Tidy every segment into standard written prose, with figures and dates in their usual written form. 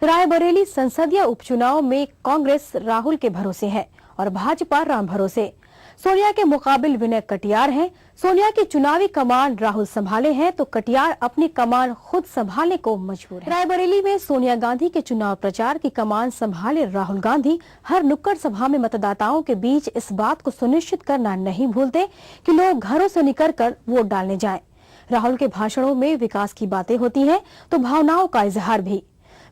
रायबरेली संसदीय उपचुनाव में कांग्रेस राहुल के भरोसे है और भाजपा राम भरोसे। सोनिया के मुकाबिल विनय कटियार हैं। सोनिया की चुनावी कमान राहुल संभाले हैं तो कटियार अपनी कमान खुद संभालने को मजबूर है। रायबरेली में सोनिया गांधी के चुनाव प्रचार की कमान संभाले राहुल गांधी हर नुक्कड़ सभा में मतदाताओं के बीच इस बात को सुनिश्चित करना नहीं भूलते कि लोग घरों से निकलकर वोट डालने जाएं। राहुल के भाषणों में विकास की बातें होती हैं तो भावनाओं का इजहार भी।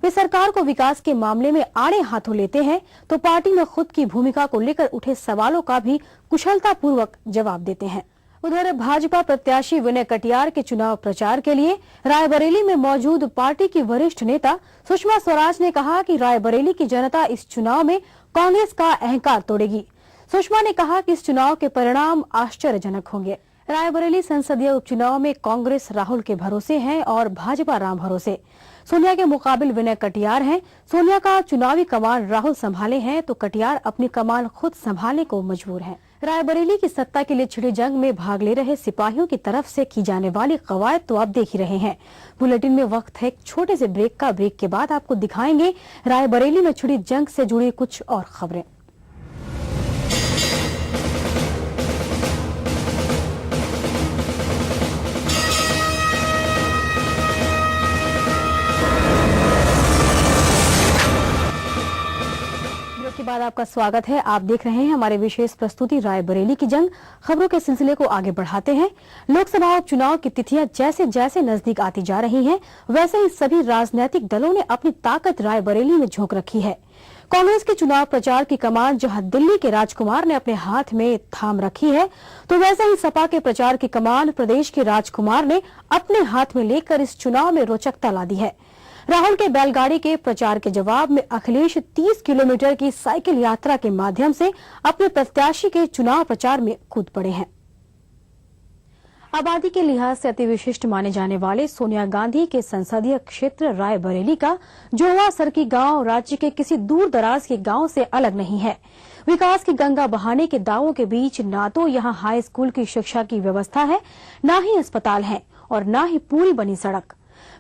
वे सरकार को विकास के मामले में आड़े हाथों लेते हैं तो पार्टी में खुद की भूमिका को लेकर उठे सवालों का भी कुशलतापूर्वक जवाब देते हैं। उधर भाजपा प्रत्याशी विनय कटियार के चुनाव प्रचार के लिए रायबरेली में मौजूद पार्टी की वरिष्ठ नेता सुषमा स्वराज ने कहा कि रायबरेली की जनता इस चुनाव में कांग्रेस का अहंकार तोड़ेगी। सुषमा ने कहा कि इस चुनाव के परिणाम आश्चर्यजनक होंगे। रायबरेली संसदीय उपचुनाव में कांग्रेस राहुल के भरोसे है और भाजपा राम भरोसे। सोनिया के मुकाबिल विनय कटियार हैं। सोनिया का चुनावी कमान राहुल संभाले हैं तो कटियार अपनी कमान खुद संभालने को मजबूर हैं। रायबरेली की सत्ता के लिए छिड़ी जंग में भाग ले रहे सिपाहियों की तरफ से की जाने वाली कवायद तो आप देख ही रहे हैं। बुलेटिन में वक्त है एक छोटे से ब्रेक का। ब्रेक के बाद आपको दिखाएंगे रायबरेली में छिड़ी जंग से जुड़ी कुछ और खबरें। के बाद आपका स्वागत है। आप देख रहे हैं हमारे विशेष प्रस्तुति रायबरेली की जंग। खबरों के सिलसिले को आगे बढ़ाते हैं। लोकसभा उपचुनाव की तिथियां जैसे जैसे नजदीक आती जा रही हैं, वैसे ही सभी राजनीतिक दलों ने अपनी ताकत रायबरेली में झोंक रखी है। कांग्रेस के चुनाव प्रचार की कमान जहां दिल्ली के राजकुमार ने अपने हाथ में थाम रखी है, तो वैसे ही सपा के प्रचार की कमान प्रदेश के राजकुमार ने अपने हाथ में लेकर इस चुनाव में रोचकता ला दी है। राहुल के बैलगाड़ी के प्रचार के जवाब में अखिलेश 30 किलोमीटर की साइकिल यात्रा के माध्यम से अपने प्रत्याशी के चुनाव प्रचार में कूद पड़े हैं। आबादी के लिहाज से अति विशिष्ट माने जाने वाले सोनिया गांधी के संसदीय क्षेत्र रायबरेली का जोवा सरकी गांव राज्य के किसी दूर दराज के गांव से अलग नहीं है। विकास की गंगा बहाने के दावों के बीच ना तो यहां हाई स्कूल की शिक्षा की व्यवस्था है, न ही अस्पताल है और न ही पूरी बनी सड़क।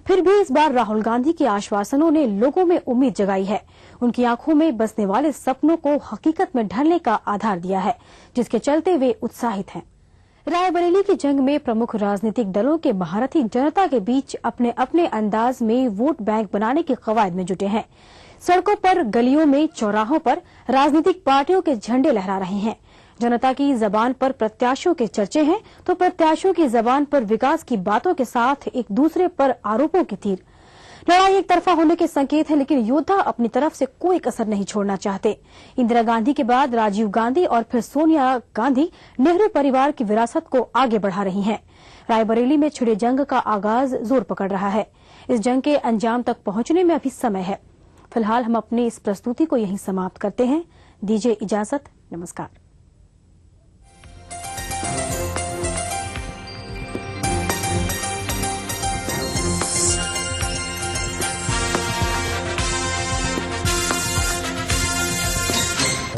फिर भी इस बार राहुल गांधी के आश्वासनों ने लोगों में उम्मीद जगाई है। उनकी आंखों में बसने वाले सपनों को हकीकत में ढलने का आधार दिया है, जिसके चलते वे उत्साहित हैं। रायबरेली की जंग में प्रमुख राजनीतिक दलों के महारथी जनता के बीच अपने अपने अंदाज में वोट बैंक बनाने की कवायद में जुटे हैं। सड़कों पर, गलियों में, चौराहों पर राजनीतिक पार्टियों के झंडे लहरा रहे हैं। जनता की जबान पर प्रत्याशियों के चर्चे हैं तो प्रत्याशियों की जबान पर विकास की बातों के साथ एक दूसरे पर आरोपों की तीर। लड़ाई एक तरफा होने के संकेत है, लेकिन योद्धा अपनी तरफ से कोई कसर नहीं छोड़ना चाहते। इंदिरा गांधी के बाद राजीव गांधी और फिर सोनिया गांधी नेहरू परिवार की विरासत को आगे बढ़ा रही हैं। रायबरेली में छिड़े जंग का आगाज जोर पकड़ रहा है। इस जंग के अंजाम तक पहुंचने में अभी समय है। फिलहाल हम अपनी इस प्रस्तुति को यहीं समाप्त करते हैं। दीजिए इजाजत। नमस्कार।